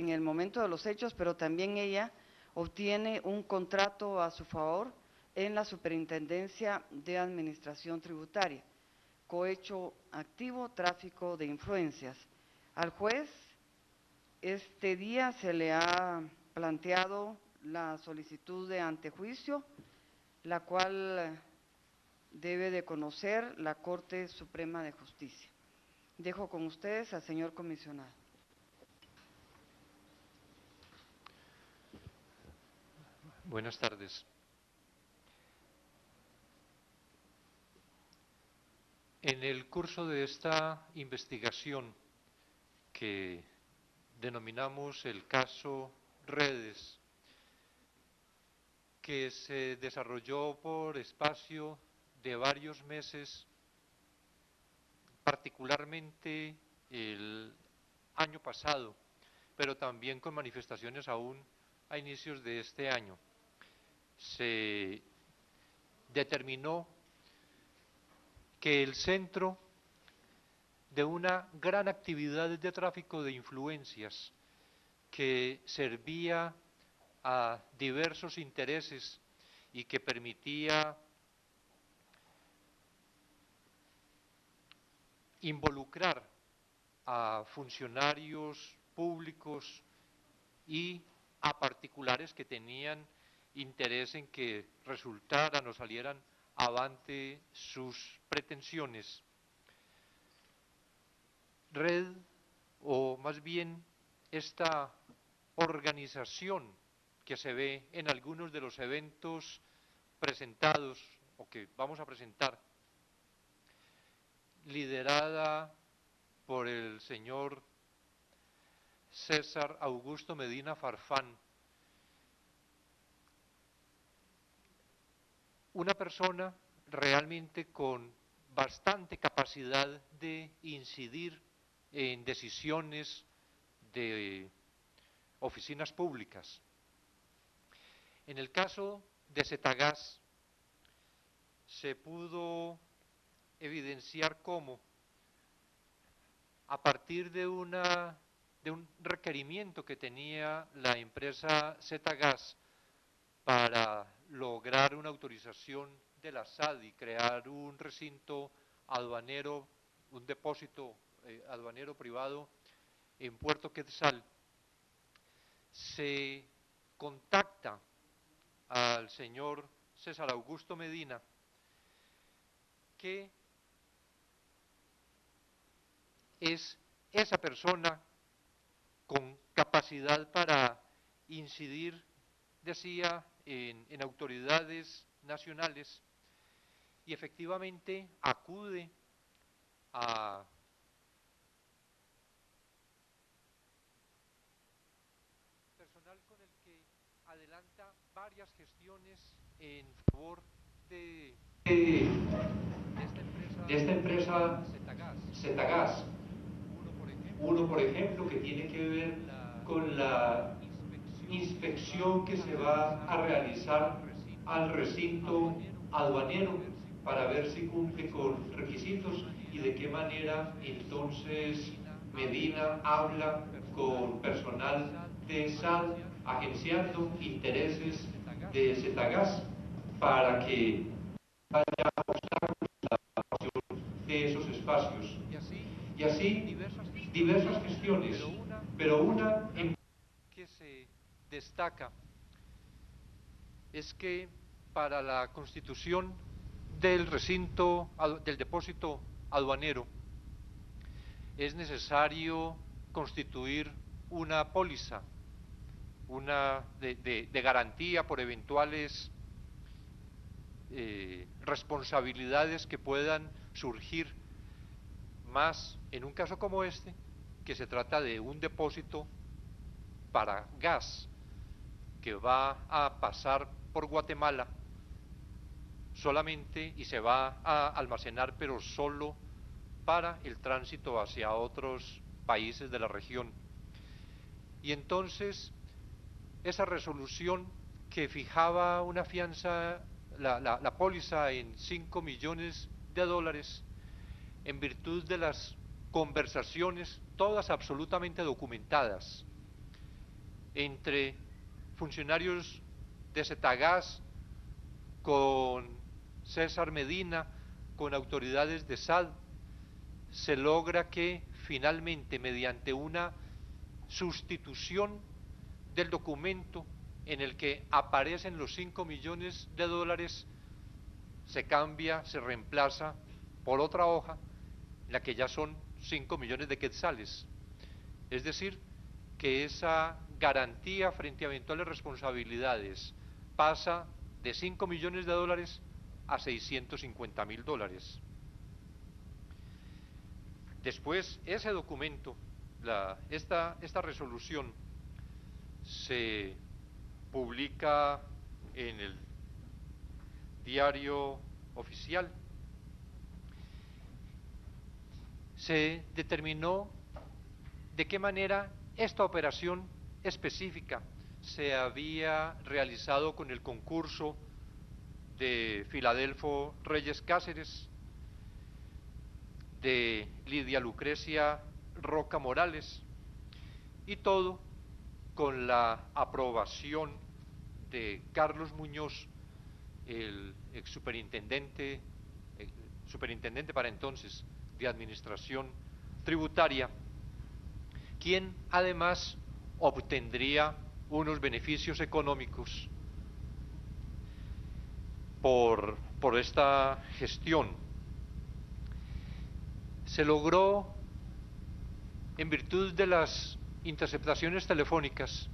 en el momento de los hechos, pero también ella obtiene un contrato a su favor en la Superintendencia de Administración Tributaria, cohecho activo, tráfico de influencias. Al juez este día se le ha planteado la solicitud de antejuicio, la cual debe de conocer la Corte Suprema de Justicia. Dejo con ustedes al señor comisionado. Buenas tardes. En el curso de esta investigación que denominamos el caso Redes, que se desarrolló por espacio de varios meses, particularmente el año pasado, pero también con manifestaciones aún a inicios de este año, se determinó que el centro de una gran actividad de tráfico de influencias que servía a diversos intereses y que permitía involucrar a funcionarios públicos y a particulares que tenían interés en que resultaran o salieran avante sus pretensiones. Red, o más bien esta organización que se ve en algunos de los eventos presentados o que vamos a presentar, liderada por el señor César Augusto Medina Farfán, una persona realmente con bastante capacidad de incidir en decisiones de oficinas públicas. En el caso de Cetagas se pudo evidenciar cómo, a partir de un requerimiento que tenía la empresa Cetagas para lograr una autorización de la SAD y crear un recinto aduanero, un depósito aduanero privado en Puerto Quetzal, se contacta al señor César Augusto Medina, que es esa persona con capacidad para incidir, decía, en autoridades nacionales, y efectivamente acude a personal con el que adelanta varias gestiones en favor de esta empresa Cetagas. Uno, por ejemplo, que tiene que ver con la inspección que se va a realizar al recinto aduanero para ver si cumple con requisitos y de qué manera entonces Medina habla con personal de SAD agenciando intereses de Cetagas para que haya de esos espacios. Y así diversas gestiones, pero una en que se destaca es que para la constitución del recinto, del depósito aduanero, es necesario constituir una póliza, una de garantía por eventuales responsabilidades que puedan surgir, más en un caso como este, que se trata de un depósito para gas que va a pasar por Guatemala solamente y se va a almacenar, pero solo para el tránsito hacia otros países de la región. Y entonces esa resolución que fijaba una fianza, la póliza en $5 millones, en virtud de las conversaciones, todas absolutamente documentadas, entre funcionarios de Cetagás con César Medina, con autoridades de SAD, se logra que finalmente, mediante una sustitución del documento en el que aparecen los 5 millones de dólares, se cambia, se reemplaza por otra hoja en la que ya son 5 millones de quetzales. Es decir, que esa garantía frente a eventuales responsabilidades pasa de 5 millones de dólares a 650.000 dólares. Después, ese documento, esta resolución, se publica en el diario oficial. Se determinó de qué manera esta operación específica se había realizado con el concurso de Filadelfo Reyes Cáceres, de Lidia Lucrecia Roca Morales, y todo con la aprobación de Carlos Muñoz, el ex superintendente para entonces de Administración Tributaria, quien además obtendría unos beneficios económicos por esta gestión. Se logró, en virtud de las interceptaciones telefónicas,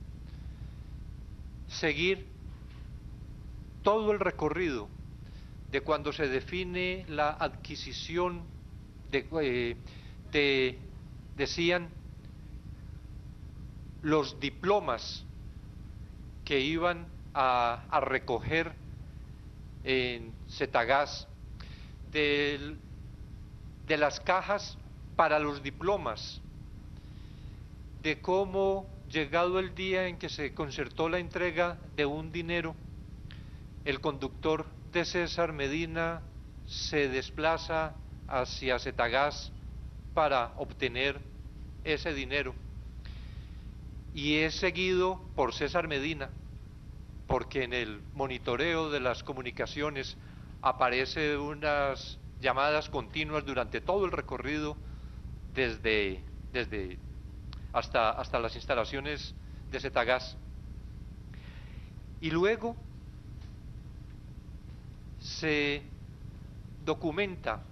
seguir todo el recorrido de cuando se define la adquisición decían, los diplomas que iban a recoger en Cetagás, de las cajas para los diplomas, de cómo, llegado el día en que se concertó la entrega de un dinero, el conductor de César Medina se desplaza hacia Cetagás para obtener ese dinero, y es seguido por César Medina, porque en el monitoreo de las comunicaciones aparece unas llamadas continuas durante todo el recorrido, desde hasta las instalaciones de Cetagás. Y luego se documenta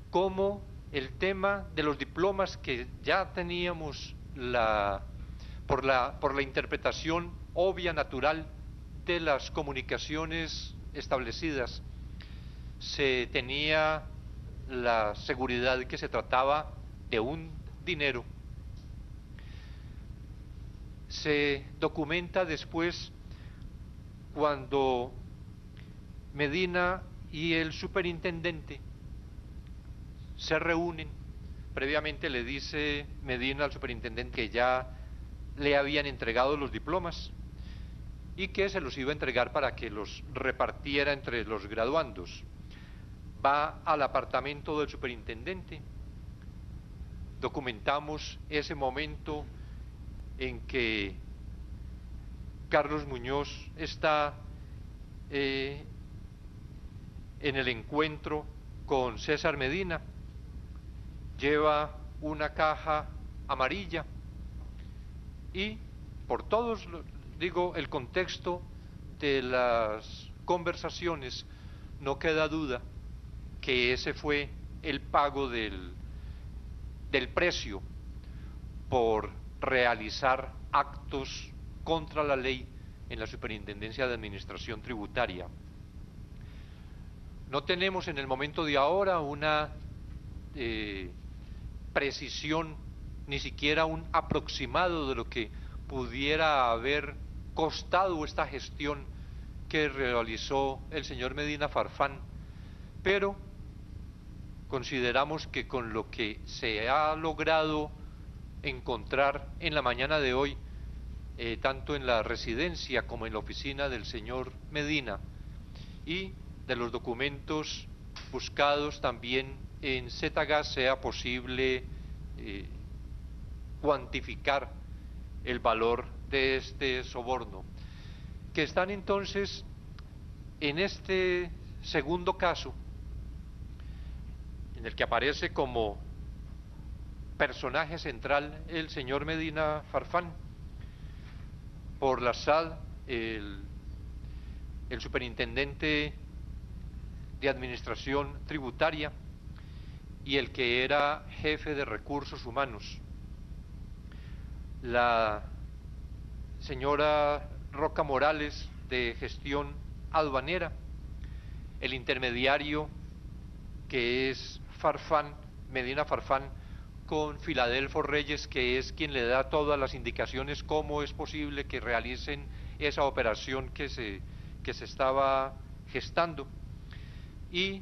cómo el tema de los diplomas, que ya teníamos por la interpretación obvia, natural de las comunicaciones establecidas, se tenía la seguridad de que se trataba de un dinero. Se documenta después cuando Medina y el superintendente se reúnen. Previamente le dice Medina al superintendente que ya le habían entregado los diplomas y que se los iba a entregar para que los repartiera entre los graduandos. Va al apartamento del superintendente, documentamos ese momento en que Carlos Muñoz está en el encuentro con César Medina, lleva una caja amarilla y por todos, digo, el contexto de las conversaciones, no queda duda que ese fue el pago del precio por realizar actos contra la ley en la Superintendencia de Administración Tributaria. No tenemos en el momento de ahora una precisión, ni siquiera un aproximado de lo que pudiera haber costado esta gestión que realizó el señor Medina Farfán, pero consideramos que con lo que se ha logrado encontrar en la mañana de hoy, tanto en la residencia como en la oficina del señor Medina, y de los documentos buscados también en Cetagás, sea posible cuantificar el valor de este soborno, que están entonces en este segundo caso, en el que aparece como personaje central el señor Medina Farfán, por la SAD, el superintendente de Administración Tributaria y el que era jefe de Recursos Humanos. La señora Roca Morales, de Gestión Aduanera, el intermediario que es Farfán, Medina Farfán, con Filadelfo Reyes, que es quien le da todas las indicaciones cómo es posible que realicen esa operación que se estaba gestando, y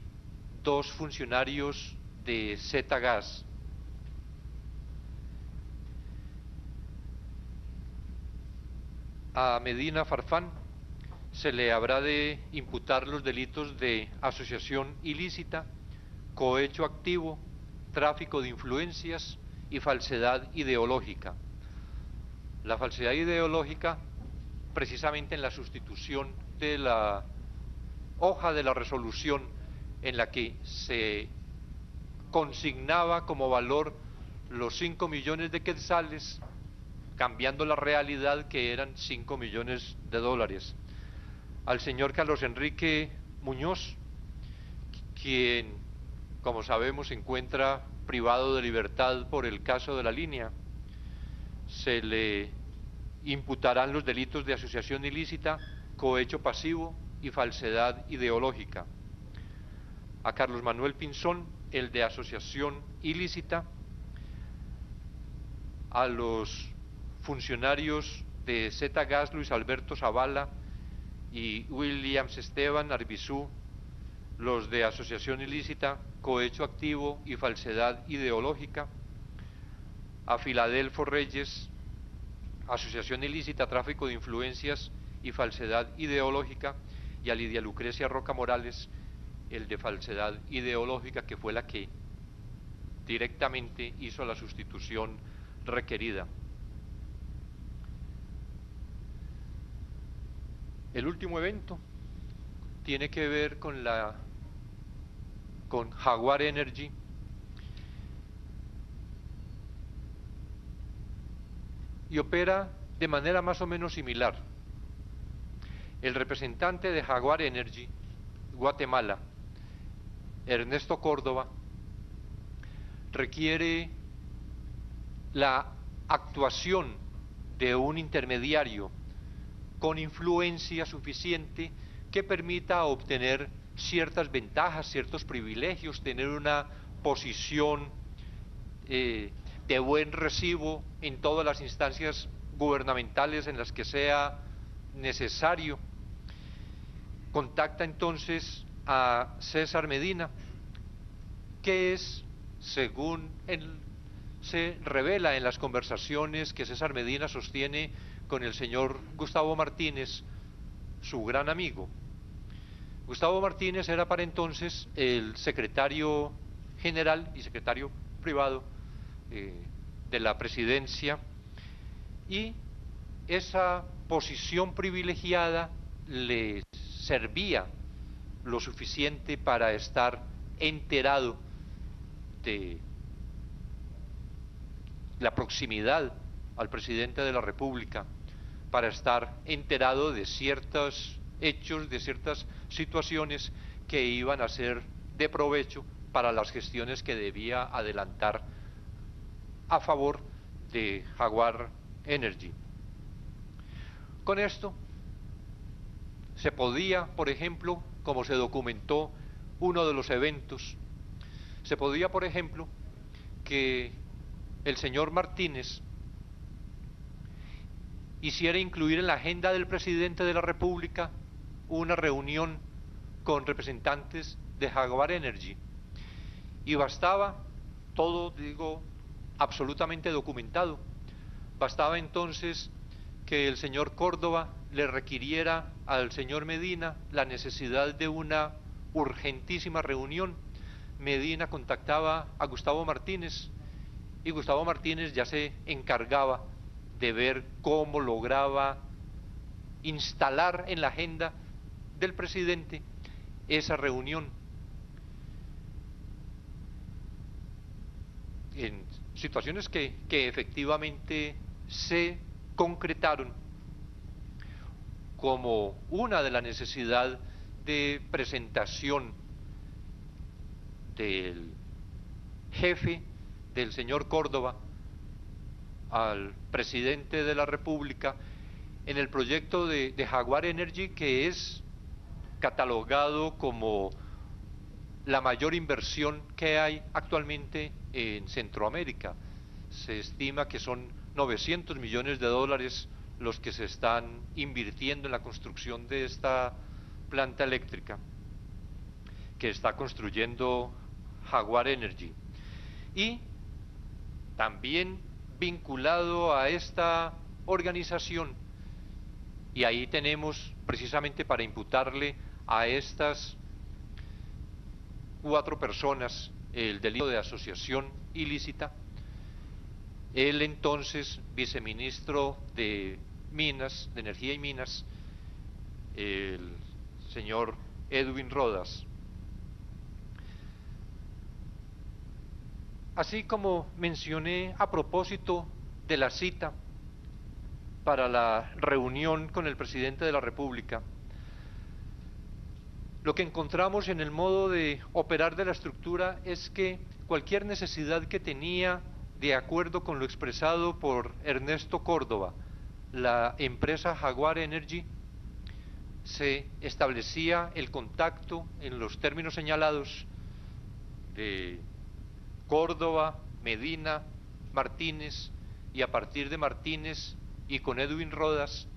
2 funcionarios de Zetagas. A Medina Farfán se le habrá de imputar los delitos de asociación ilícita, cohecho activo, tráfico de influencias y falsedad ideológica. La falsedad ideológica, precisamente en la sustitución de la hoja de la resolución en la que se consignaba como valor los 5 millones de quetzales, cambiando la realidad, que eran 5 millones de dólares. Al señor Carlos Enrique Muñoz, quien, como sabemos, se encuentra privado de libertad por el caso de la línea, se le imputarán los delitos de asociación ilícita, cohecho pasivo y falsedad ideológica. A Carlos Manuel Pinzón, el de asociación ilícita. A los funcionarios de Zetagas, Luis Alberto Zavala y Williams Esteban Arbizú, los de asociación ilícita, cohecho activo y falsedad ideológica. A Filadelfo Reyes, asociación ilícita, tráfico de influencias y falsedad ideológica, y a Lidia Lucrecia Roca Morales, el de falsedad ideológica, que fue la que directamente hizo la sustitución requerida. El último evento tiene que ver con Jaguar Energy, y opera de manera más o menos similar. El representante de Jaguar Energy, Guatemala, Ernesto Córdoba, requiere la actuación de un intermediario con influencia suficiente que permita obtener ciertas ventajas, ciertos privilegios, tener una posición de buen recibo en todas las instancias gubernamentales en las que sea necesario. Contacta entonces a César Medina, que es, según él se revela en las conversaciones que César Medina sostiene con el señor Gustavo Martínez, su gran amigo. Gustavo Martínez era para entonces el secretario general y secretario privado de la presidencia, y esa posición privilegiada le servía lo suficiente para estar enterado de la proximidad al presidente de la República, para estar enterado de ciertos hechos, de ciertas situaciones que iban a ser de provecho para las gestiones que debía adelantar a favor de Jaguar Energy. Con esto se podía, por ejemplo, como se documentó uno de los eventos, se podía, por ejemplo, que el señor Martínez hiciera incluir en la agenda del presidente de la República una reunión con representantes de Jaguar Energy, y bastaba, todo digo absolutamente documentado, bastaba entonces que el señor Córdoba le requiriera al señor Medina la necesidad de una urgentísima reunión. Medina contactaba a Gustavo Martínez, y Gustavo Martínez ya se encargaba de ver cómo lograba instalar en la agenda del presidente esa reunión. En situaciones que efectivamente se concretaron como una de la necesidad de presentación del jefe del señor Córdoba al presidente de la República en el proyecto de Jaguar Energy, que es catalogado como la mayor inversión que hay actualmente en Centroamérica. Se estima que son 900 millones de dólares los que se están invirtiendo en la construcción de esta planta eléctrica que está construyendo Jaguar Energy. Y también vinculado a esta organización, y ahí tenemos precisamente para imputarle a estas 4 personas el delito de asociación ilícita, el entonces viceministro de Minas, de Energía y Minas, el señor Edwin Rodas. Así como mencioné a propósito de la cita para la reunión con el presidente de la República, lo que encontramos en el modo de operar de la estructura es que cualquier necesidad que tenía, de acuerdo con lo expresado por Ernesto Córdoba, la empresa Jaguar Energy, se establecía el contacto en los términos señalados de Córdoba, Medina, Martínez, y a partir de Martínez y con Edwin Rodas,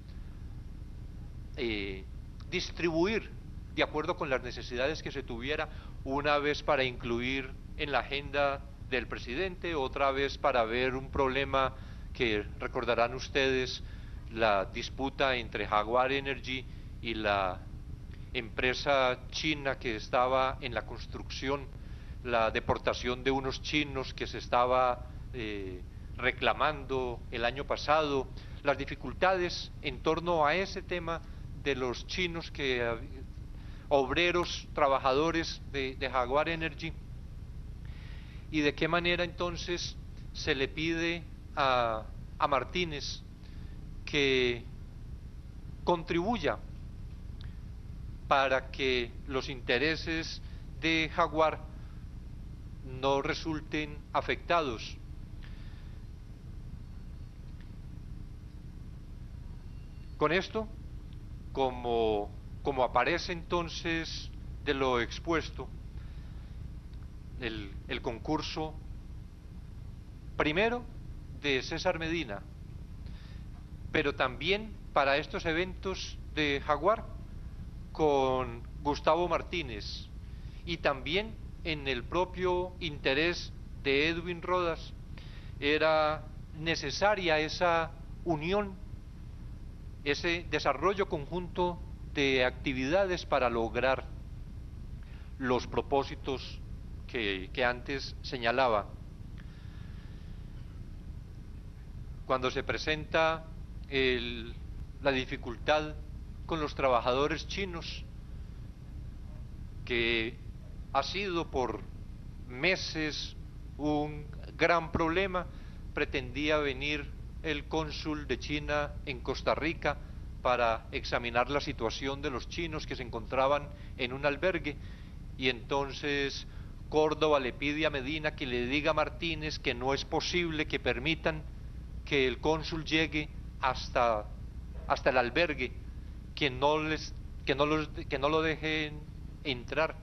distribuir de acuerdo con las necesidades que se tuviera, una vez para incluir en la agenda del presidente, otra vez para ver un problema que recordarán ustedes, la disputa entre Jaguar Energy y la empresa china que estaba en la construcción, la deportación de unos chinos que se estaba reclamando el año pasado, las dificultades en torno a ese tema de los chinos, obreros, trabajadores de Jaguar Energy, y de qué manera entonces se le pide a Martínez que contribuya para que los intereses de Jaguar no resulten afectados. Con esto, como aparece entonces de lo expuesto, el concurso primero de César Medina, pero también para estos eventos de Jaguar con Gustavo Martínez, y también en el propio interés de Edwin Rodas, era necesaria esa unión, ese desarrollo conjunto de actividades para lograr los propósitos que antes señalaba. Cuando se presenta la dificultad con los trabajadores chinos, que ha sido por meses un gran problema, pretendía venir el cónsul de China en Costa Rica para examinar la situación de los chinos que se encontraban en un albergue, y entonces Córdoba le pide a Medina que le diga a Martínez que no es posible que permitan que el cónsul llegue hasta el albergue, que no lo dejen entrar,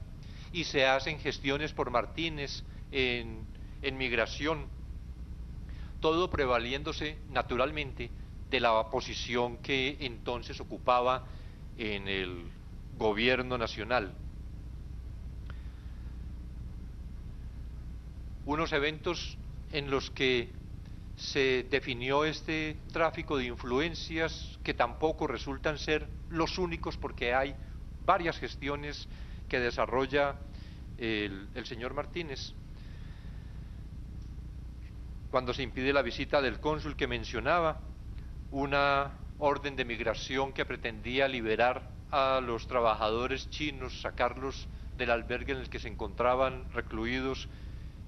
y se hacen gestiones por Martínez en migración, todo prevaliéndose naturalmente de la posición que entonces ocupaba en el gobierno nacional. Unos eventos en los que se definió este tráfico de influencias, que tampoco resultan ser los únicos, porque hay varias gestiones que desarrolla el señor Martínez. Cuando se impide la visita del cónsul que mencionaba, una orden de migración que pretendía liberar a los trabajadores chinos, sacarlos del albergue en el que se encontraban recluidos,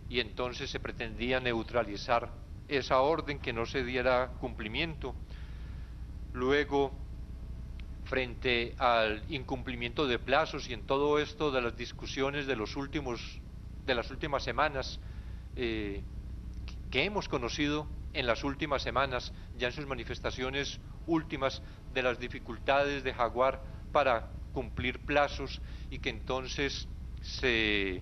y entonces se pretendía neutralizar esa orden, que no se diera cumplimiento. Luego, frente al incumplimiento de plazos y en todo esto de las discusiones de las últimas semanas, que hemos conocido en las últimas semanas, ya en sus manifestaciones últimas, de las dificultades de Jaguar para cumplir plazos, y que entonces se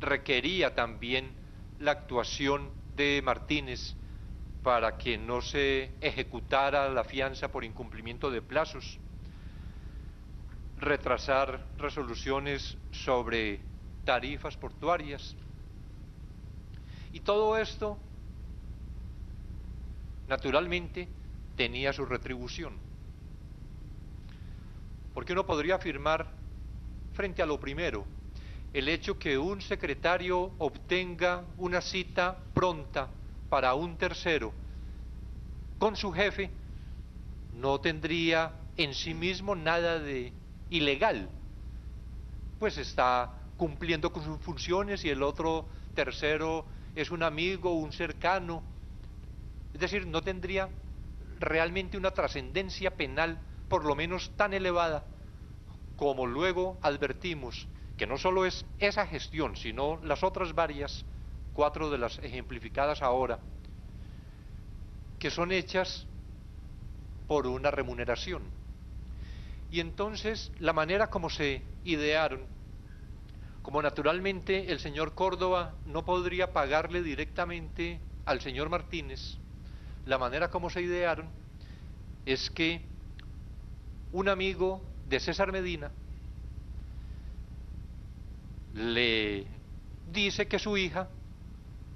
requería también la actuación de Martínez para que no se ejecutara la fianza por incumplimiento de plazos, retrasar resoluciones sobre tarifas portuarias. Y todo esto, naturalmente, tenía su retribución. Porque uno podría afirmar, frente a lo primero, el hecho que un secretario obtenga una cita pronta para un tercero con su jefe no tendría en sí mismo nada de ilegal, pues está cumpliendo con sus funciones y el otro tercero es un amigo, un cercano. Es decir, no tendría realmente una trascendencia penal, por lo menos tan elevada, como luego advertimos que no solo es esa gestión, sino las otras varias, 4 de las ejemplificadas ahora, que son hechas por una remuneración. Y entonces la manera como se idearon, como naturalmente el señor Córdoba no podría pagarle directamente al señor Martínez, la manera como se idearon es que un amigo de César Medina le dice que su hija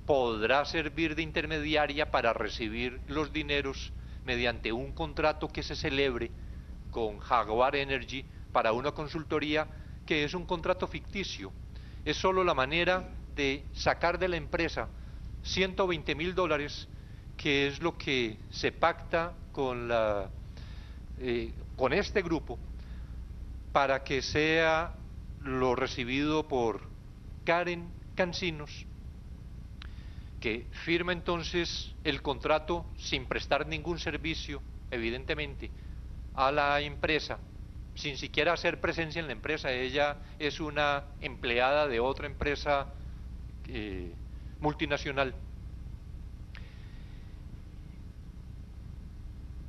podrá servir de intermediaria para recibir los dineros mediante un contrato que se celebre con Jaguar Energy para una consultoría que es un contrato ficticio. Es solo la manera de sacar de la empresa $120.000, que es lo que se pacta con este grupo, para que sea lo recibido por Karen Cancinos, que firma entonces el contrato sin prestar ningún servicio, evidentemente, a la empresa, sin siquiera hacer presencia en la empresa. Ella es una empleada de otra empresa multinacional.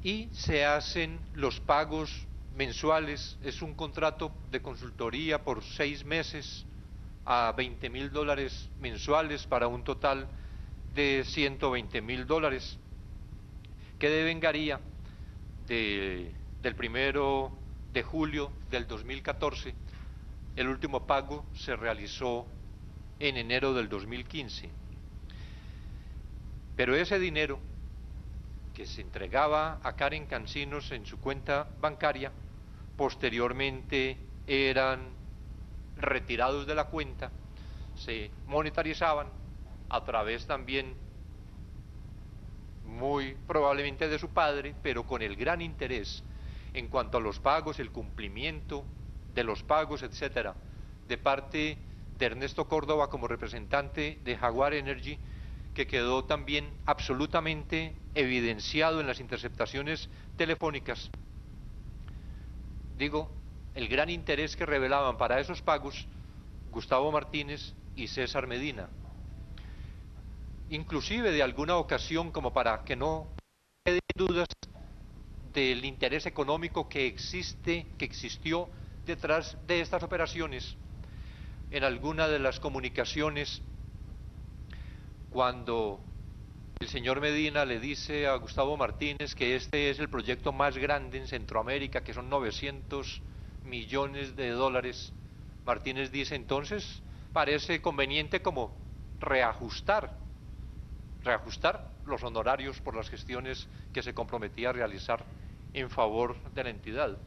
Y se hacen los pagos mensuales. Es un contrato de consultoría por 6 meses a $20.000 mensuales, para un total de $120.000, que devengaría del 1 de julio del 2014. El último pago se realizó en enero del 2015. Pero ese dinero que se entregaba a Karen Cancinos en su cuenta bancaria, posteriormente eran retirados de la cuenta, se monetarizaban a través también, muy probablemente de su padre, pero con el gran interés en cuanto a los pagos, el cumplimiento de los pagos, etcétera, de parte de Ernesto Córdoba como representante de Jaguar Energy, que quedó también absolutamente evidenciado en las interceptaciones telefónicas. Digo, el gran interés que revelaban para esos pagos Gustavo Martínez y César Medina. Inclusive de alguna ocasión, como para que no queden dudas del interés económico que existió detrás de estas operaciones, en alguna de las comunicaciones, cuando el señor Medina le dice a Gustavo Martínez que este es el proyecto más grande en Centroamérica, que son $900 millones, Martínez dice: entonces parece conveniente como reajustar los honorarios por las gestiones que se comprometía a realizar en favor de la entidad.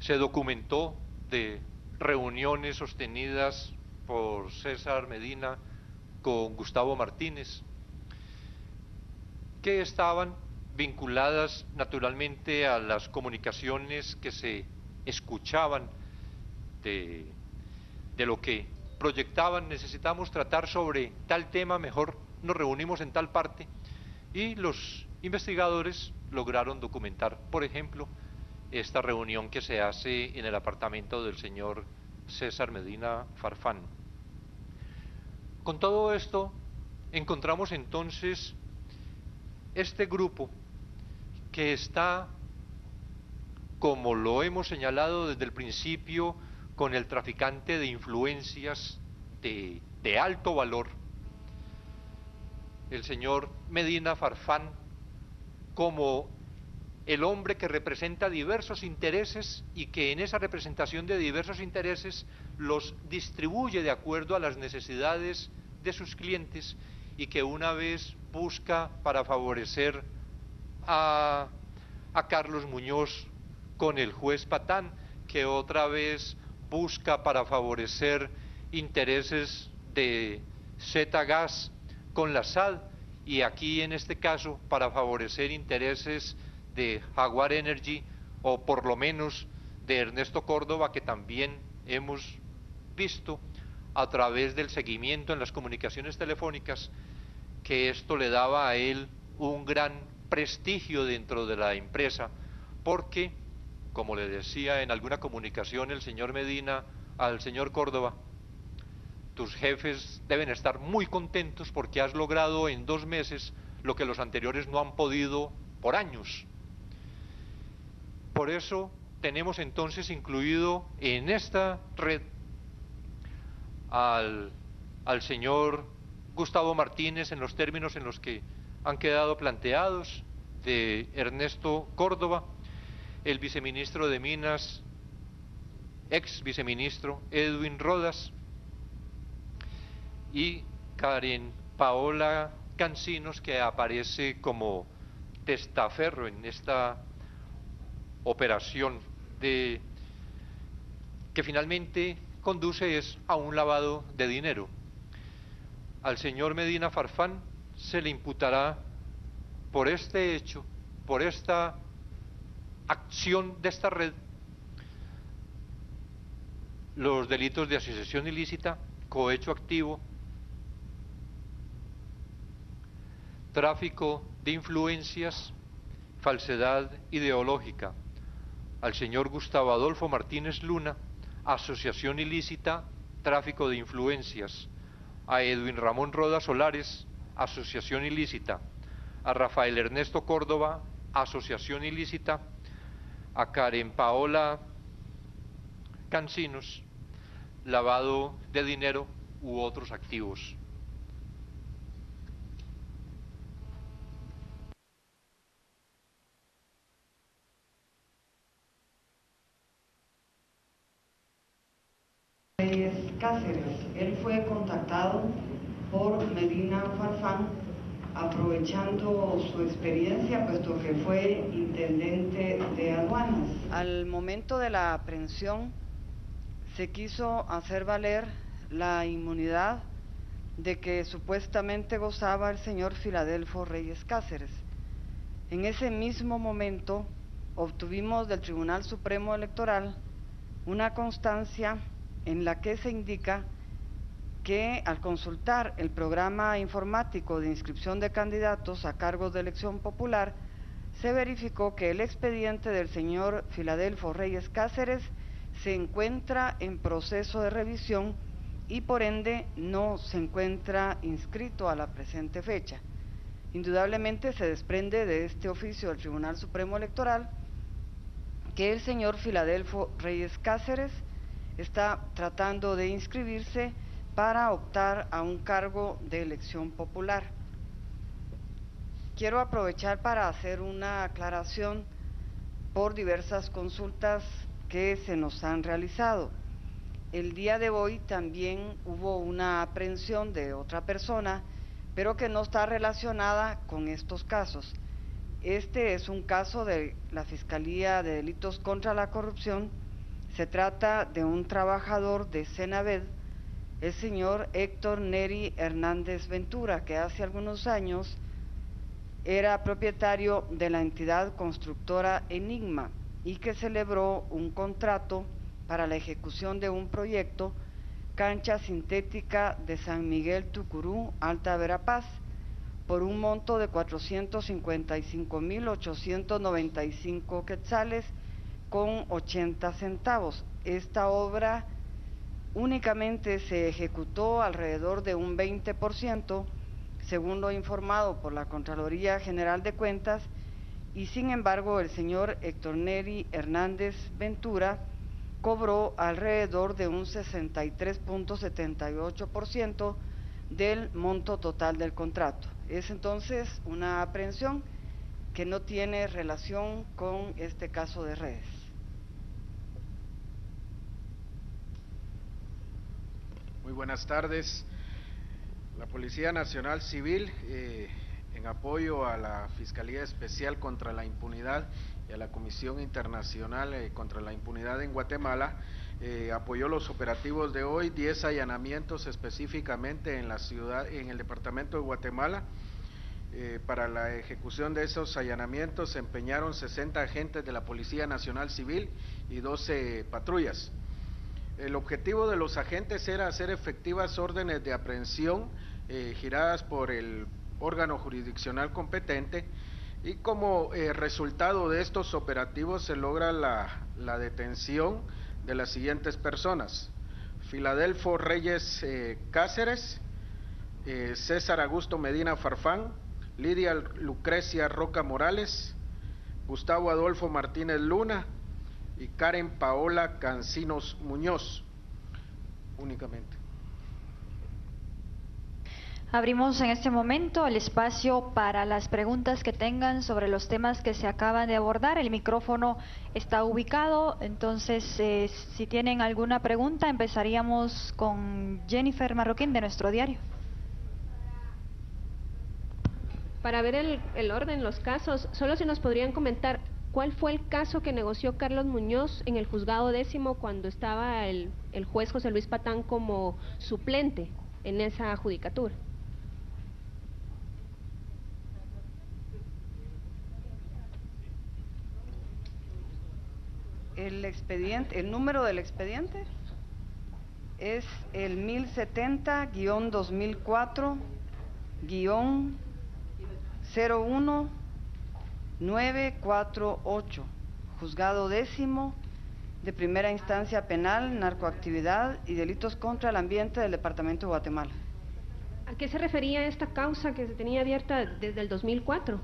Se documentó de reuniones sostenidas por César Medina con Gustavo Martínez, que estaban vinculadas naturalmente a las comunicaciones que se escuchaban de lo que proyectaban. Necesitamos tratar sobre tal tema, mejor nos reunimos en tal parte, y los investigadores lograron documentar, por ejemplo, esta reunión que se hace en el apartamento del señor César Medina Farfán. Con todo esto encontramos entonces este grupo que está, como lo hemos señalado desde el principio, con el traficante de influencias de alto valor, el señor Medina Farfán, como el hombre que representa diversos intereses y que en esa representación de diversos intereses los distribuye de acuerdo a las necesidades de sus clientes, y que una vez busca para favorecer a Carlos Muñoz con el juez Patán, que otra vez busca para favorecer intereses de Zgas con la SAD, y aquí en este caso para favorecer intereses de Jaguar Energy, o por lo menos de Ernesto Córdoba, que también hemos visto a través del seguimiento en las comunicaciones telefónicas que esto le daba a él un gran prestigio dentro de la empresa, porque, como le decía en alguna comunicación el señor Medina al señor Córdoba, tus jefes deben estar muy contentos porque has logrado en 2 meses lo que los anteriores no han podido por años. Por eso tenemos entonces incluido en esta red al señor Gustavo Martínez en los términos en los que han quedado planteados, de Ernesto Córdoba, el viceministro de Minas, ex viceministro Edwin Rodas, y Karen Paola Cancinos, que aparece como testaferro en esta operación que finalmente conduce a un lavado de dinero. Al señor Medina Farfán se le imputará por este hecho, por esta acción de esta red, los delitos de asociación ilícita, cohecho activo, tráfico de influencias, falsedad ideológica. Al señor Gustavo Adolfo Martínez Luna, asociación ilícita, tráfico de influencias. A Edwin Ramón Rodas Solares, asociación ilícita. A Rafael Ernesto Córdoba, asociación ilícita. A Karen Paola Cancinos, lavado de dinero u otros activos. Cáceres. Él fue contactado por Medina Farfán, aprovechando su experiencia, puesto que fue intendente de aduanas. Al momento de la aprehensión, se quiso hacer valer la inmunidad de que supuestamente gozaba el señor Filadelfo Reyes Cáceres. En ese mismo momento, obtuvimos del Tribunal Supremo Electoral una constancia en la que se indica que al consultar el programa informático de inscripción de candidatos a cargos de elección popular, se verificó que el expediente del señor Filadelfo Reyes Cáceres se encuentra en proceso de revisión y por ende no se encuentra inscrito a la presente fecha. Indudablemente se desprende de este oficio del Tribunal Supremo Electoral que el señor Filadelfo Reyes Cáceres está tratando de inscribirse para optar a un cargo de elección popular. Quiero aprovechar para hacer una aclaración por diversas consultas que se nos han realizado. El día de hoy también hubo una aprehensión de otra persona, pero que no está relacionada con estos casos. Este es un caso de la Fiscalía de Delitos contra la Corrupción. Se trata de un trabajador de Senaved, el señor Héctor Neri Hernández Ventura, que hace algunos años era propietario de la entidad constructora Enigma y que celebró un contrato para la ejecución de un proyecto cancha sintética de San Miguel Tucurú, Alta Verapaz, por un monto de 455.895 quetzales con 80 centavos. Esta obra únicamente se ejecutó alrededor de un 20%, según lo informado por la Contraloría General de Cuentas, y sin embargo el señor Héctor Neri Hernández Ventura cobró alrededor de un 63.78% del monto total del contrato. Es entonces una aprehensión que no tiene relación con este caso de redes. Muy buenas tardes. La Policía Nacional Civil, en apoyo a la Fiscalía Especial contra la Impunidad y a la Comisión Internacional contra la Impunidad en Guatemala, apoyó los operativos de hoy, 10 allanamientos específicamente en la ciudad, en el departamento de Guatemala. Para la ejecución de esos allanamientos se empeñaron 60 agentes de la Policía Nacional Civil y 12 patrullas. El objetivo de los agentes era hacer efectivas órdenes de aprehensión giradas por el órgano jurisdiccional competente, y como resultado de estos operativos se logra la detención de las siguientes personas: Filadelfo Reyes Cáceres, César Augusto Medina Farfán, Lidia Lucrecia Roca Morales, Gustavo Adolfo Martínez Luna y Karen Paola Cancinos Muñoz, únicamente. Abrimos en este momento el espacio para las preguntas que tengan sobre los temas que se acaban de abordar. El micrófono está ubicado, entonces si tienen alguna pregunta empezaríamos con Jennifer Marroquín de Nuestro Diario. Para ver el orden, los casos, solo si nos podrían comentar cuál fue el caso que negoció Carlos Muñoz en el juzgado 10º cuando estaba el juez José Luis Patán como suplente en esa judicatura. El expediente, el número del expediente es el 1070-2004-01948, Juzgado 10º de Primera Instancia Penal, Narcoactividad y Delitos contra el Ambiente del Departamento de Guatemala. ¿A qué se refería esta causa que se tenía abierta desde el 2004?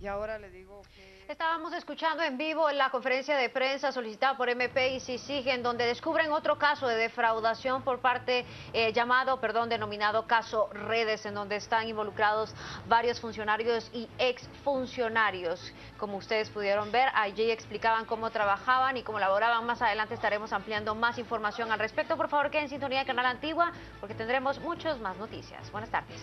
Y ahora le digo que... Estábamos escuchando en vivo la conferencia de prensa solicitada por MP y CICIG, en donde descubren otro caso de defraudación por parte, denominado caso Redes, en donde están involucrados varios funcionarios y exfuncionarios. Como ustedes pudieron ver, allí explicaban cómo trabajaban y cómo laboraban. Más adelante estaremos ampliando más información al respecto. Por favor, queden en sintonía de Canal Antigua, porque tendremos muchas más noticias. Buenas tardes.